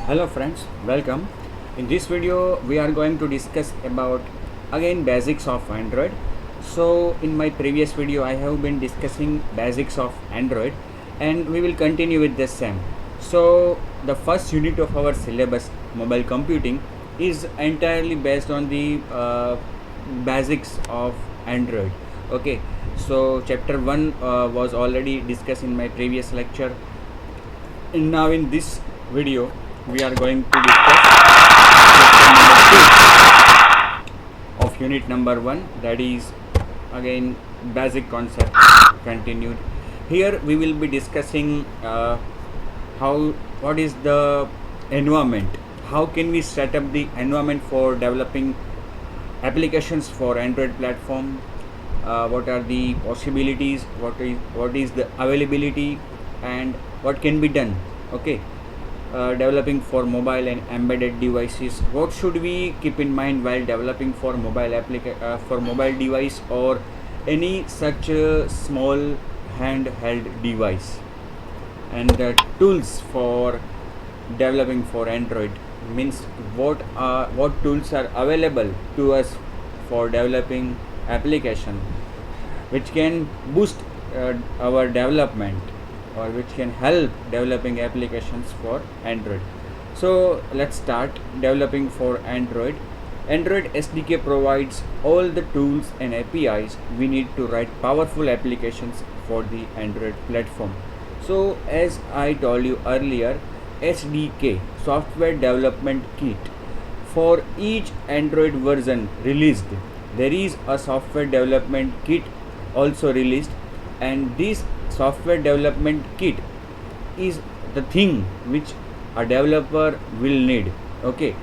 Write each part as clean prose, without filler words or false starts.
Hello friends, welcome. In this video we are going to discuss about again basics of Android. So in my previous video I have been discussing basics of Android and we will continue with the same. So the first unit of our syllabus, mobile computing, is entirely based on the basics of Android. Okay, so chapter 1 was already discussed in my previous lecture, and now in this video we are going to discuss chapter number 2 of unit number 1, that is again basic concept continued. Here we will be discussing what is the environment, how can we set up the environment for developing applications for Android platform, what are the possibilities, what is the availability, and what can be done. Okay, developing for mobile and embedded devices, what should we keep in mind while developing for mobile device or any such small handheld device, and the tools for developing for Android, means what tools are available to us for developing application which can boost our development or which can help developing applications for Android. So let's start developing for Android. Android SDK provides all the tools and APIs we need to write powerful applications for the Android platform. So as I told you earlier, SDK, software development kit, for each Android version released there is a software development kit also released, and this software development kit is the thing which a developer will need. Okay,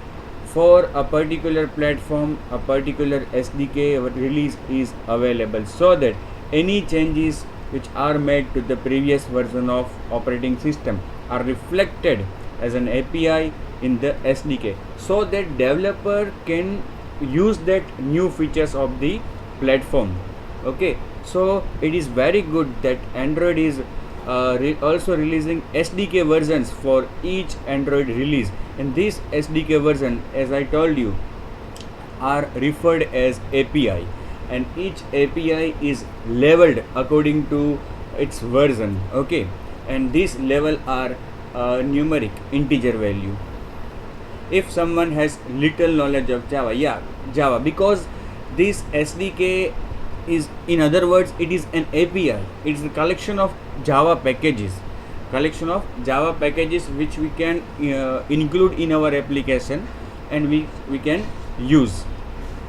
for a particular platform, a particular SDK release is available, so that any changes which are made to the previous version of operating system are reflected as an API in the SDK, so that developer can use that new features of the platform. Okay, so it is very good that Android is also releasing SDK versions for each Android release, and this SDK version, as I told you, are referred as API, and each API is leveled according to its version. Okay, and these level are numeric integer value. If someone has little knowledge of Java, because this SDK is, in other words, it is an API, it is a collection of Java packages which we can include in our application and we can use.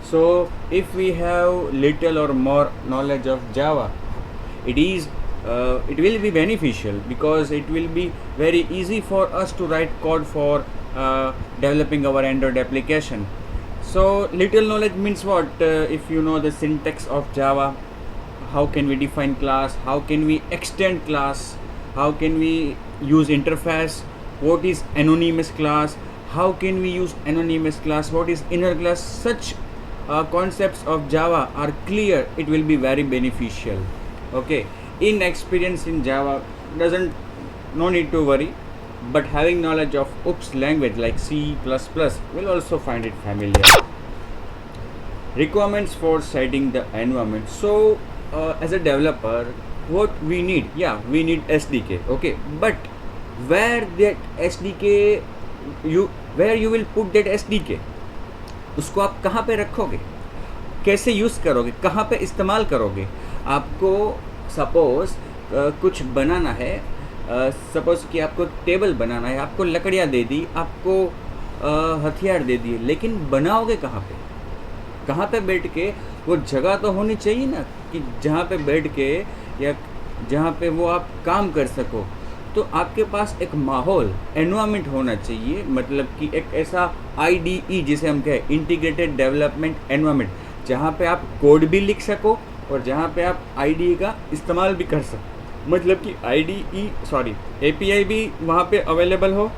So if we have little or more knowledge of Java, it will be beneficial, because it will be very easy for us to write code for developing our Android application. So little knowledge means what? If you know the syntax of Java, how can we define class, how can we extend class, how can we use interface, what is anonymous class, how can we use anonymous class, what is inner class, such concepts of Java are clear, it will be very beneficial. Okay, inexperience in Java no need to worry, but having knowledge of OOPS language like C++ will also find it familiar. Requirements for setting the environment. So as a developer, what we need? We need SDK. Okay, but where that SDK, where you will put that SDK, उसको आप कहाँ पे रखोगे, कैसे use करोगे, कहाँ पे इस्तेमाल करोगे? आपको सपोज़ कुछ बनाना है, सपोज़ कि आपको टेबल बनाना है, आपको लकड़ियाँ दे दी, आपको हथियार दे दिए, लेकिन बनाओगे कहाँ पे बैठ के? वो जगह तो होनी चाहिए ना, कि जहाँ पे बैठ के या जहाँ पे वो आप काम कर सको। तो आपके पास एक माहौल, एनवायरनमेंट होना चाहिए, मतलब कि एक ऐसा IDE जिसे हम कहें, इंटीग्रेटेड डेवलपमेंट एनवायरनमेंट, जहाँ पे आप कोड भी लिख सको और जहाँ पे आप IDE का इस्तेमाल भी कर सको, मतलब कि API भी वहाँ पे अवेलेबल हो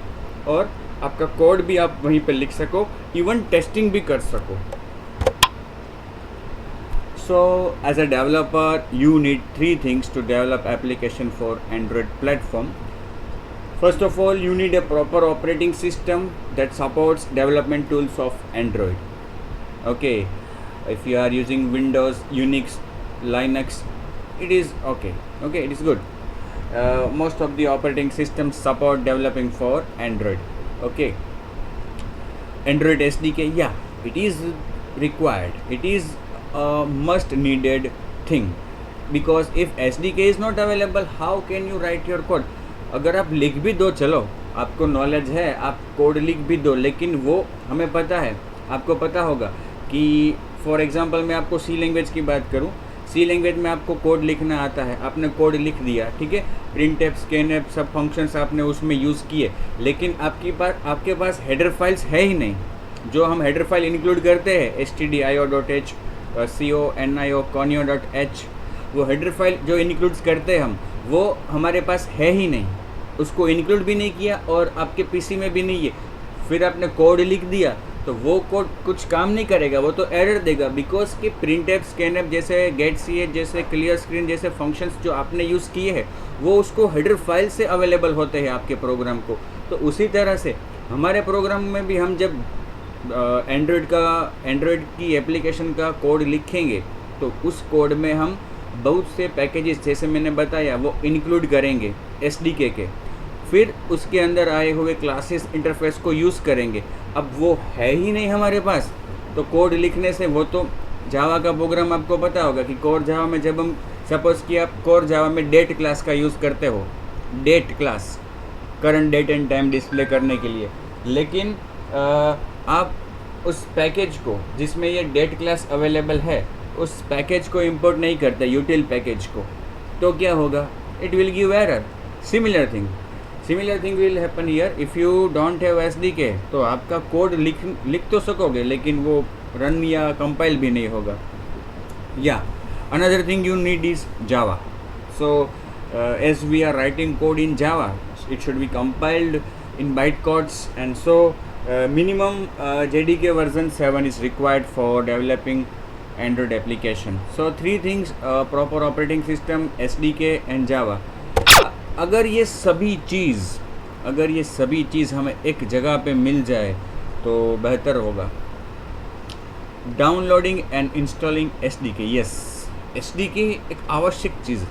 और आपका कोड भी आप वहीं पे लिख सको, इवन टेस्टिंग भी कर सको. So as a developer you need three things to develop application for Android platform. First of all, you need a proper operating system that supports development tools of Android. Okay, if you are using Windows, Unix, Linux, it is okay. Okay, it is good. Most of the operating systems support developing for Android. Okay, Android SDK, yeah, it is required. It is a must needed thing, because if SDK is not available, how can you write your code? अगर आप लिख भी दो, चलो आपको knowledge है, आप code लिख भी दो, लेकिन वो हमें पता है, आपको पता होगा कि फॉर एग्जांपल मैं आपको सी लैंग्वेज की बात करूं, सी लैंग्वेज में आपको कोड लिखना आता है, आपने कोड लिख दिया, ठीक है, प्रिंट एप, स्कैन एप, सब फंक्शंस आपने उसमें यूज़ किए, लेकिन आपके पास हेडर फाइल्स है ही नहीं। जो हम हेडर फाइल इंक्लूड करते हैं stdio.h, conio.h, वो हेडर फाइल जो इंक्लूड्स करते हैं हम, वो हमारे पास है ही नहीं, उसको इंक्लूड भी नहीं किया और आपके पीसी में भी नहीं है। फिर आपने कोड लिख दिया तो वो कोड कुछ काम नहीं करेगा, वो तो एरर देगा, बिकॉज कि प्रिंट एप, स्कैन एप जैसे गेट सी जैसे क्लियर स्क्रीन जैसे फंक्शंस जो आपने यूज़ किए हैं वो उसको हेडर फाइल से अवेलेबल होते हैं आपके प्रोग्राम को। तो उसी तरह से हमारे प्रोग्राम में भी हम जब एंड्रॉयड की एप्लीकेशन का कोड लिखेंगे तो उस कोड में हम बहुत से पैकेजेस जैसे मैंने बताया वो इंक्लूड करेंगे एसडीके के, फिर उसके अंदर आए हुए क्लासेस इंटरफेस को यूज़ करेंगे। अब वो है ही नहीं हमारे पास, तो कोड लिखने से, वो तो जावा का प्रोग्राम आपको पता होगा कि कोर जावा में जब हम सपोज़ कि आप कोर जावा में डेट क्लास का यूज़ करते हो, date class current date and time display करने के लिए, लेकिन आप उस पैकेज को जिसमें ये डेट क्लास अवेलेबल है उस पैकेज को इंपोर्ट नहीं करते, यूटिल पैकेज को, तो क्या होगा, it will give error. Similar thing will happen here if you don't have SDK, तो आपका कोड लिख तो सकोगे लेकिन वो रन या कंपाइल भी नहीं होगा। या another thing you need is Java. So as we are writing code in Java, it should be compiled in bytecodes, and so minimum JDK version 7 is required for developing Android application. So 3 things: proper operating system, SDK and Java. अगर ये सभी चीज़ हमें एक जगह पे मिल जाए तो बेहतर होगा। Downloading and installing SDK, yes, SDK एक आवश्यक चीज़ है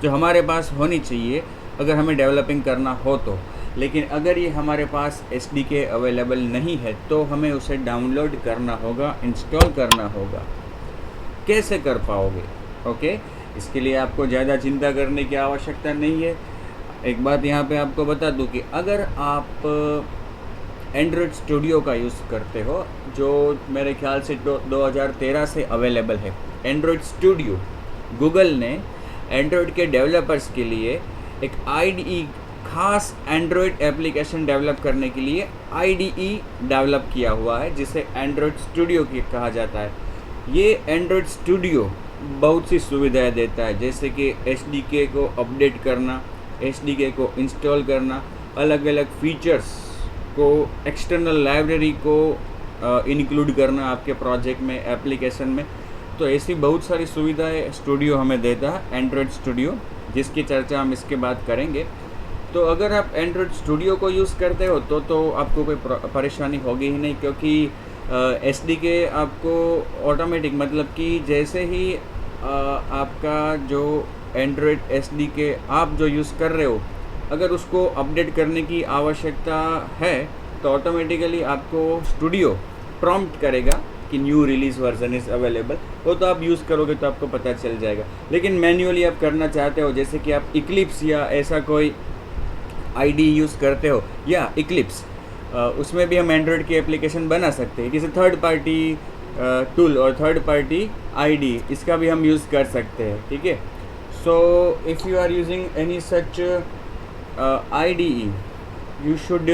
जो हमारे पास होनी चाहिए अगर हमें डेवलपिंग करना हो तो। लेकिन अगर ये हमारे पास SDK अवेलेबल नहीं है तो हमें उसे डाउनलोड करना होगा, इंस्टॉल करना होगा। कैसे कर पाओगे? ओके, इसके लिए आपको ज़्यादा चिंता करने की आवश्यकता नहीं है। एक बात यहाँ पे आपको बता दूँ कि अगर आप एंड्रॉयड स्टूडियो का यूज़ करते हो, जो मेरे ख्याल से 2013 से अवेलेबल है, एंड्रॉयड स्टूडियो, गूगल ने एंड्रॉयड के डेवलपर्स के लिए एक IDE, खास एंड्रॉयड एप्लीकेशन डेवलप करने के लिए IDE डेवलप किया हुआ है जिसे एंड्रॉयड स्टूडियो कहा जाता है। ये एंड्रॉयड स्टूडियो बहुत सी सुविधाएं देता है, जैसे कि SDK को अपडेट करना, SDK को इंस्टॉल करना, अलग अलग फीचर्स को, एक्सटर्नल लाइब्रेरी को इंक्लूड करना आपके प्रोजेक्ट में, एप्लीकेशन में। तो ऐसी बहुत सारी सुविधाएं स्टूडियो हमें देता है, एंड्रॉयड स्टूडियो, जिसकी चर्चा हम इसके बाद करेंगे। तो अगर आप एंड्रॉयड स्टूडियो को यूज़ करते हो तो आपको कोई परेशानी होगी ही नहीं, क्योंकि SDK आपको ऑटोमेटिक, मतलब कि जैसे ही आपका जो एंड्रॉयड SDK आप जो यूज़ कर रहे हो, अगर उसको अपडेट करने की आवश्यकता है तो ऑटोमेटिकली आपको स्टूडियो प्रॉम्प्ट करेगा कि new release version is available. वो तो आप यूज़ करोगे तो आपको पता चल जाएगा। लेकिन मैन्युअली आप करना चाहते हो, जैसे कि आप इक्लिप्स या ऐसा कोई IDE यूज़ करते हो, या इक्लिप्स, उसमें भी हम एंड्रॉयड की एप्लीकेशन बना सकते हैं। जैसे थर्ड पार्टी टूल और थर्ड पार्टी IDE, इसका भी हम यूज़ कर सकते हैं, ठीक है। So if you are using any such IDE, you should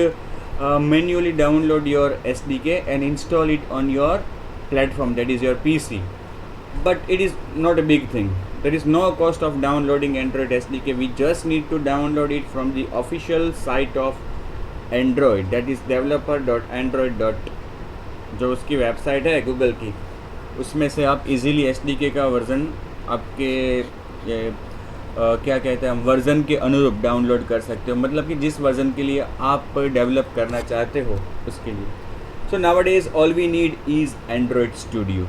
manually download your SDK and install it on your platform, that is your PC. But it is not a big thing. There is no cost of downloading Android SDK. We just need to download it from the official site of Android, that is developer.android. जो उसकी website है Google की, उसमें से आप easily SDK का version आपके क्या कहते हैं हम वर्ज़न के अनुरूप डाउनलोड कर सकते हो, मतलब कि जिस वर्ज़न के लिए आप डेवलप करना चाहते हो उसके लिए। So nowadays all we need is Android studio.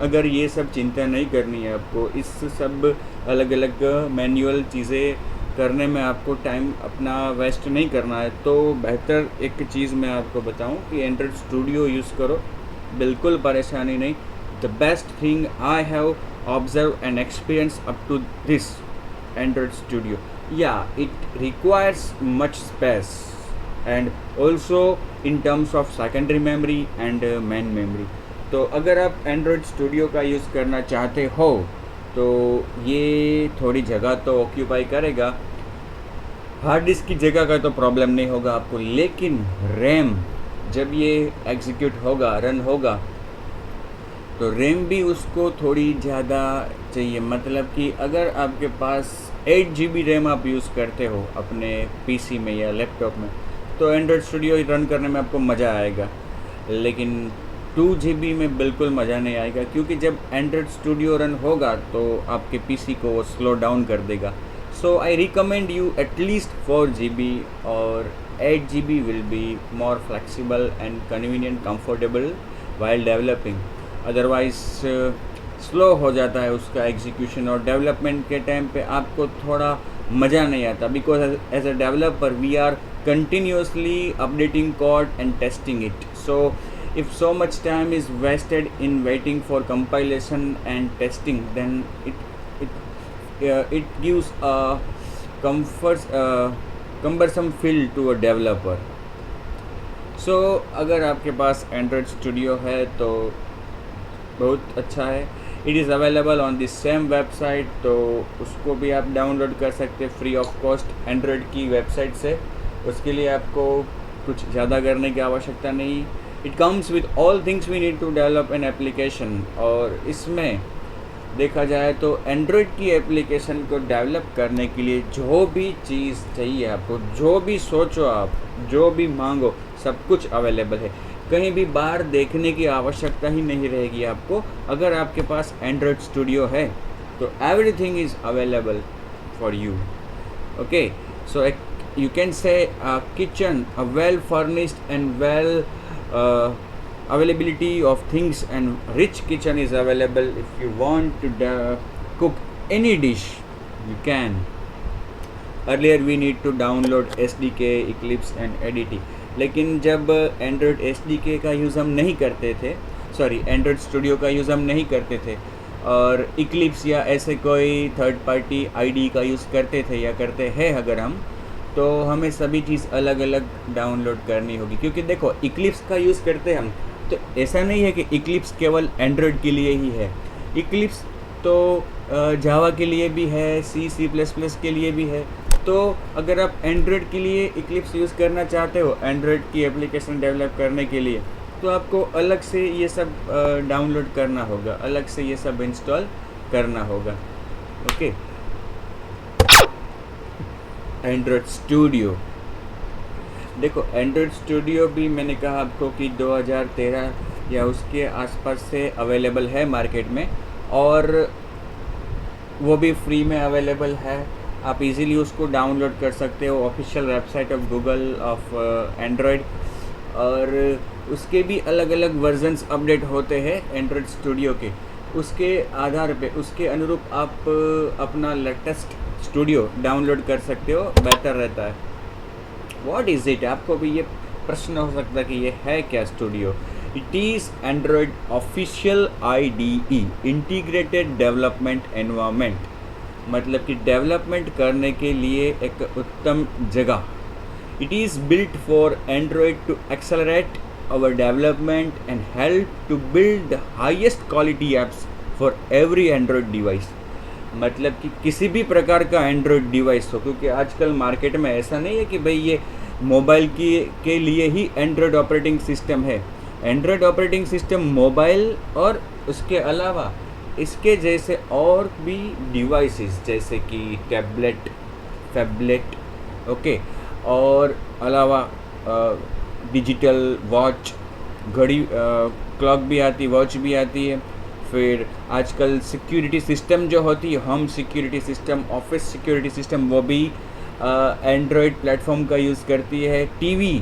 अगर ये सब चिंता नहीं करनी है आपको, इस सब अलग अलग मैनुअल चीज़ें करने में आपको टाइम अपना वेस्ट नहीं करना है, तो बेहतर एक चीज़ मैं आपको बताऊं कि एंड्रॉयड स्टूडियो यूज़ करो, बिल्कुल परेशानी नहीं। The best thing I have observe and experience up to this Android Studio. Yeah, it requires much space and also in terms of secondary memory and main memory. तो अगर आप Android Studio का use करना चाहते हो तो ये थोड़ी जगह तो ऑक्यूपाई करेगा। हार्ड डिस्क की जगह का तो प्रॉब्लम नहीं होगा आपको, लेकिन रैम जब ये एग्जीक्यूट होगा, रन होगा, तो रैम भी उसको थोड़ी ज़्यादा चाहिए। मतलब कि अगर आपके पास 8 GB रैम आप यूज़ करते हो अपने पीसी में या लैपटॉप में, तो एंड्रॉयड स्टूडियो रन करने में आपको मज़ा आएगा, लेकिन 2 GB में बिल्कुल मज़ा नहीं आएगा, क्योंकि जब एंड्रॉयड स्टूडियो रन होगा तो आपके पीसी को वो स्लो डाउन कर देगा। So I recommend you at least 4 GB और 8 GB will be more flexible and convenient comfortable while developing. Otherwise slow हो जाता है उसका एग्जीक्यूशन, और डेवलपमेंट के टाइम पे आपको थोड़ा मज़ा नहीं आता, because as a developer we are continuously updating code and testing it. So if so much time is wasted in waiting for compilation and testing, then it gives a cumbersome feel to a developer. So अगर आपके पास Android studio है तो बहुत अच्छा है। It is available on the same website, तो उसको भी आप डाउनलोड कर सकते हैं फ्री ऑफ कॉस्ट एंड्रॉयड की वेबसाइट से। उसके लिए आपको कुछ ज़्यादा करने की आवश्यकता नहीं। It comes with all things we need to develop an application. और इसमें देखा जाए तो एंड्रॉयड की एप्लीकेशन को डेवलप करने के लिए जो भी चीज़ चाहिए आपको, जो भी सोचो आप, जो भी मांगो, सब कुछ अवेलेबल है। कहीं भी बाहर देखने की आवश्यकता ही नहीं रहेगी आपको। अगर आपके पास एंड्रॉयड स्टूडियो है तो everything is available for you. Okay, so you can say a kitchen, a well furnished and well availability of things, and rich kitchen is available. If you want to cook any dish, you can. Earlier we need to download SDK, Eclipse and ADT, लेकिन जब Android SDK का use हम नहीं करते थे, sorry Android studio का use हम नहीं करते थे, और इक्लिप्स या ऐसे कोई थर्ड पार्टी IDE का यूज़ करते थे या करते हैं अगर हम, तो हमें सभी चीज़ अलग अलग डाउनलोड करनी होगी। क्योंकि देखो इक्लिप्स का यूज़ करते हम, तो ऐसा नहीं है कि इक्लिप्स केवल एंड्रॉयड के लिए ही है। इक्लिप्स तो जावा के लिए भी है, C++ के लिए भी है। तो अगर आप एंड्रॉयड के लिए इक्लिप्स यूज़ करना चाहते हो, एंड्रॉयड की एप्लीकेशन डेवलप करने के लिए, तो आपको अलग से ये सब डाउनलोड करना होगा, अलग से ये सब इंस्टॉल करना होगा। ओके, एंड्रॉयड स्टूडियो, देखो एंड्रॉयड स्टूडियो भी मैंने कहा आपको कि 2013 या उसके आसपास से अवेलेबल है मार्केट में, और वो भी फ्री में अवेलेबल है। आप इजीली उसको डाउनलोड कर सकते हो, official website of Google of Android. और उसके भी अलग अलग वर्जन्स अपडेट होते हैं एंड्रॉयड स्टूडियो के, उसके आधार पे, उसके अनुरूप आप अपना लेटेस्ट स्टूडियो डाउनलोड कर सकते हो, बेहतर रहता है। व्हाट इज़ इट, आपको भी ये प्रश्न हो सकता है कि ये है क्या studio. It is Android official IDE, integrated development environment, मतलब कि डेवलपमेंट करने के लिए एक उत्तम जगह। It is built for Android to accelerate our development and help to build the highest quality apps for every Android device. मतलब कि किसी भी प्रकार का एंड्रॉयड डिवाइस हो, क्योंकि आजकल मार्केट में ऐसा नहीं है कि भाई ये मोबाइल के लिए ही एंड्रॉयड ऑपरेटिंग सिस्टम है। एंड्रॉयड ऑपरेटिंग सिस्टम मोबाइल और उसके अलावा इसके जैसे और भी डिवाइसेस, जैसे कि टैबलेट, फैबलेट, ओके, और अलावा डिजिटल वॉच, घड़ी, क्लॉक भी आती, वॉच भी आती है, फिर आजकल सिक्योरिटी सिस्टम जो होती है, home security system, office security system, वो भी एंड्रॉयड प्लेटफॉर्म का यूज़ करती है। टीवी,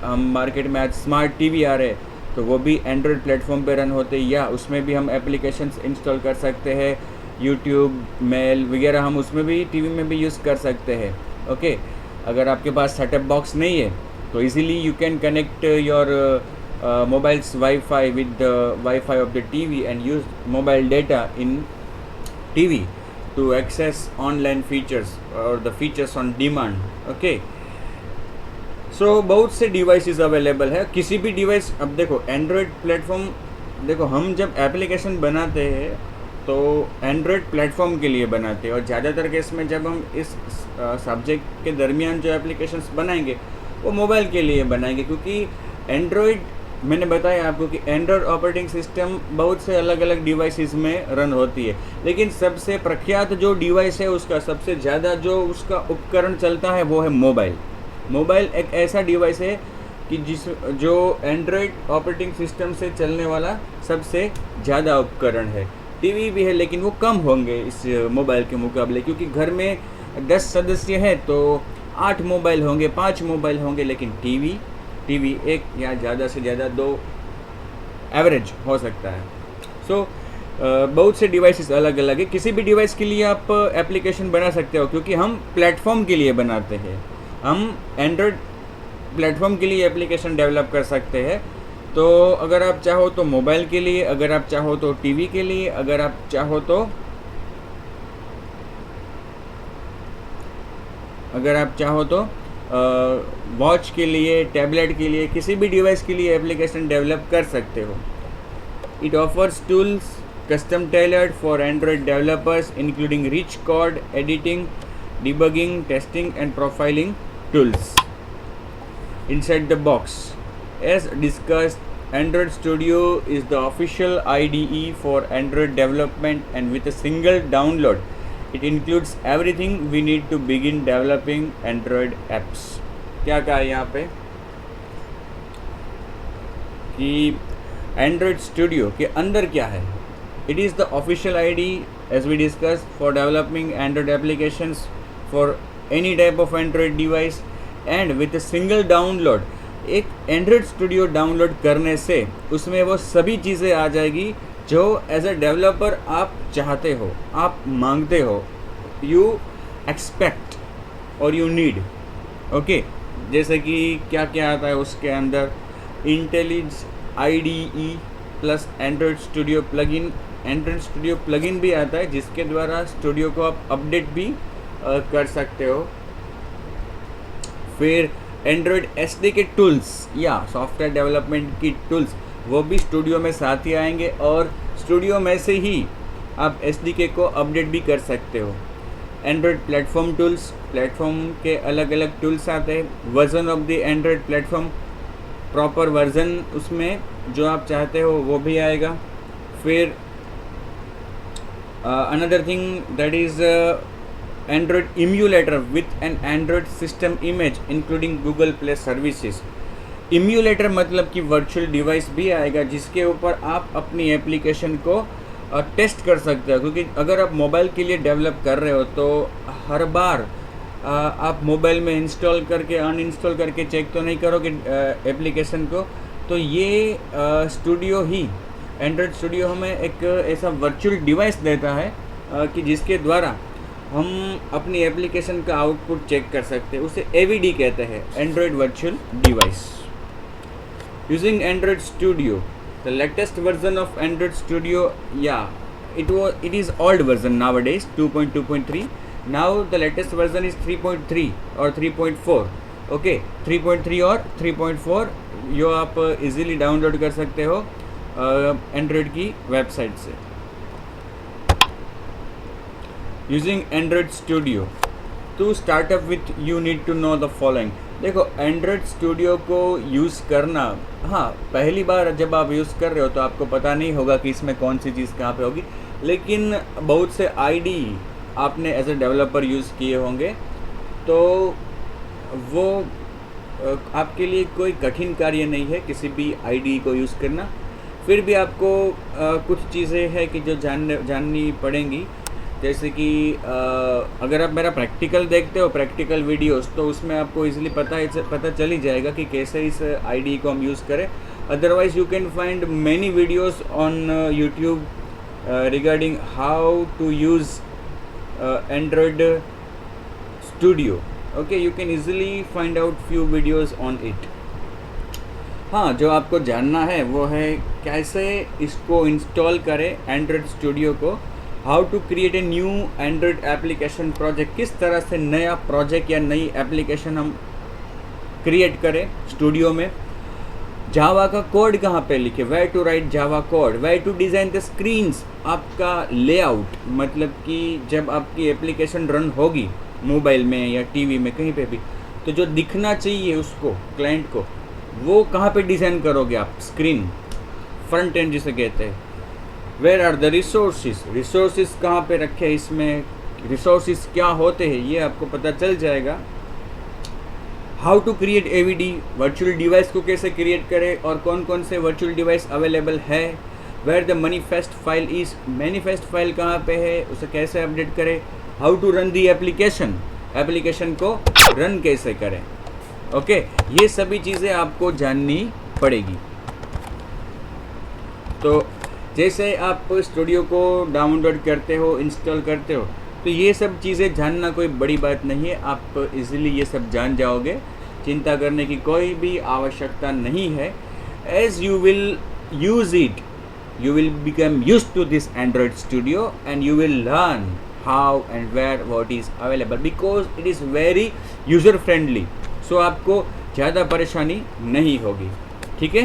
हम मार्केट में आज स्मार्ट टीवी आ रहे हैं, तो वो भी एंड्रॉयड प्लेटफॉर्म पे रन होते हैं, या उसमें भी हम एप्लीकेशंस इंस्टॉल कर सकते हैं। यूट्यूब, मेल वगैरह हम उसमें भी, टीवी में भी यूज़ कर सकते हैं। ओके, अगर आपके पास सेटअप बॉक्स नहीं है तो easily you can connect your mobile's Wi-Fi with the Wi-Fi of the TV and use mobile data in TV to access online features or the features on demand. Okay, so बहुत से devices available है, किसी भी device. अब देखो Android platform, देखो हम जब एप्लीकेशन बनाते हैं तो एंड्रॉयड प्लेटफॉर्म के लिए बनाते हैं, और ज़्यादातर केस में जब हम इस सब्जेक्ट के दरमियान जो एप्लीकेशंस बनाएंगे वो मोबाइल के लिए बनाएंगे, क्योंकि एंड्रॉयड, मैंने बताया आपको कि एंड्रॉयड ऑपरेटिंग सिस्टम बहुत से अलग अलग डिवाइसेस में रन होती है, लेकिन सबसे प्रख्यात जो डिवाइस है, उसका सबसे ज़्यादा जो उसका उपकरण चलता है वो है मोबाइल। मोबाइल एक ऐसा डिवाइस है कि जो एंड्रॉयड ऑपरेटिंग सिस्टम से चलने वाला सबसे ज़्यादा उपकरण है। टीवी भी है लेकिन वो कम होंगे इस मोबाइल के मुकाबले, क्योंकि घर में 10 सदस्य हैं तो 8 मोबाइल होंगे, 5 मोबाइल होंगे, लेकिन टीवी एक या ज़्यादा से ज़्यादा 2 एवरेज हो सकता है। सो बहुत से डिवाइसेस अलग अलग है, किसी भी डिवाइस के लिए आप एप्लीकेशन बना सकते हो, क्योंकि हम प्लेटफॉर्म के लिए बनाते हैं। हम एंड्रॉयड प्लेटफॉर्म के लिए एप्लीकेशन डेवलप कर सकते हैं। तो अगर आप चाहो तो मोबाइल के लिए, अगर आप चाहो तो टीवी के लिए, अगर आप चाहो तो वॉच के लिए, टैबलेट के लिए, किसी भी डिवाइस के लिए एप्लीकेशन डेवलप कर सकते हो। It offers tools custom tailored for Android developers including rich code editing, debugging, testing and profiling tools inside the box. As discussed, Android Studio is the official IDE for Android development, and with a single download it includes everything we need to begin developing Android apps. क्या कहा है यहाँ पे कि Android Studio के अंदर क्या है? It is the official IDE, as we discussed, for developing Android applications for any type of Android device, and with single download. एक एंड्रॉयड स्टूडियो डाउनलोड करने से उसमें वो सभी चीज़ें आ जाएगी जो एज अ डेवलपर आप चाहते हो, आप मांगते हो, यू एक्सपेक्ट और यू नीड। ओके, जैसे कि क्या क्या आता है उसके अंदर, इंटेलिज IDE plus Android studio plugin. Android studio plugin भी आता है जिसके द्वारा स्टूडियो को आप अपडेट भी कर सकते हो। फिर एंड्रॉयड SDK टूल्स या सॉफ्टवेयर डेवलपमेंट की टूल्स, वो भी स्टूडियो में साथ ही आएंगे, और स्टूडियो में से ही आप SDK को अपडेट भी कर सकते हो। एंड्रॉयड प्लेटफॉर्म टूल्स, प्लेटफॉर्म के अलग अलग टूल्स आते हैं। Version of the Android platform, proper version उसमें जो आप चाहते हो वो भी आएगा। फिर another thing that is Android emulator with an Android system image including Google Play services. Emulator मतलब कि वर्चुअल डिवाइस भी आएगा जिसके ऊपर आप अपनी एप्लीकेशन को टेस्ट कर सकते हो, क्योंकि अगर आप मोबाइल के लिए डेवलप कर रहे हो तो हर बार आप मोबाइल में इंस्टॉल करके अनइंस्टॉल करके चेक तो नहीं करोगे एप्लीकेशन को। तो ये स्टूडियो ही, एंड्रॉयड स्टूडियो हमें एक ऐसा वर्चुअल डिवाइस देता है कि जिसके द्वारा हम अपनी एप्लीकेशन का आउटपुट चेक कर सकते हैं। उसे AVD कहते हैं, Android virtual device. Using Android studio, the latest version of Android studio, या it is old version nowadays, 2.2.3. now the latest version is 3.3 or 3.4. Okay, 3.3 और 3.4 यो आप इजीली डाउनलोड कर सकते हो एंड्रॉयड की वेबसाइट से। Using Android Studio to start up with you need to know the following. देखो Android Studio को यूज़ करना, हाँ पहली बार जब आप यूज़ कर रहे हो तो आपको पता नहीं होगा कि इसमें कौन सी चीज़ कहाँ पे होगी, लेकिन बहुत से IDE आपने एज ए डेवलपर यूज़ किए होंगे तो वो आपके लिए कोई कठिन कार्य नहीं है किसी भी IDE को यूज़ करना। फिर भी आपको कुछ चीज़ें हैं कि जो जाननी पड़ेंगी, जैसे कि अगर आप मेरा प्रैक्टिकल देखते हो, प्रैक्टिकल वीडियोस, तो उसमें आपको इजीली पता चल ही जाएगा कि कैसे इस आईडी को हम यूज़ करें. Otherwise you can find many videos on YouTube regarding how to use Android Studio. Okay, you can easily find out few videos on it. हाँ, जो आपको जानना है वो है कैसे इसको इंस्टॉल करें एंड्रॉयड स्टूडियो को, how to create a new Android application project, किस तरह से नया प्रोजेक्ट या नई एप्लीकेशन हम क्रिएट करें स्टूडियो में. जावा का कोड कहाँ पे लिखे, where to write Java code, where to design the screens, आपका लेआउट, मतलब कि जब आपकी एप्लीकेशन रन होगी मोबाइल में या टीवी में कहीं पे भी, तो जो दिखना चाहिए उसको क्लाइंट को, वो कहाँ पे डिज़ाइन करोगे आप, स्क्रीन फ्रंट एंड जिसे कहते हैं. वेयर आर द रिसोर्सेज कहाँ पे रखे, इसमें रिसोर्सेज क्या होते हैं ये आपको पता चल जाएगा. How to create AVD, virtual device को कैसे क्रिएट करें और कौन कौन से वर्चुअल डिवाइस अवेलेबल है. Where the manifest file is, manifest file कहाँ पे है, उसे कैसे अपडेट करें. How to run the application, application को रन कैसे करें. ओके, ये सभी चीज़ें आपको जाननी पड़ेगी. तो जैसे आप स्टूडियो को डाउनलोड करते हो, इंस्टॉल करते हो, तो ये सब चीज़ें जानना कोई बड़ी बात नहीं है, आप इजीली ये सब जान जाओगे, चिंता करने की कोई भी आवश्यकता नहीं है. As you will use it, you will become used to this Android Studio and you will learn how and where what is available because it is very user friendly. So आपको ज़्यादा परेशानी नहीं होगी. ठीक है.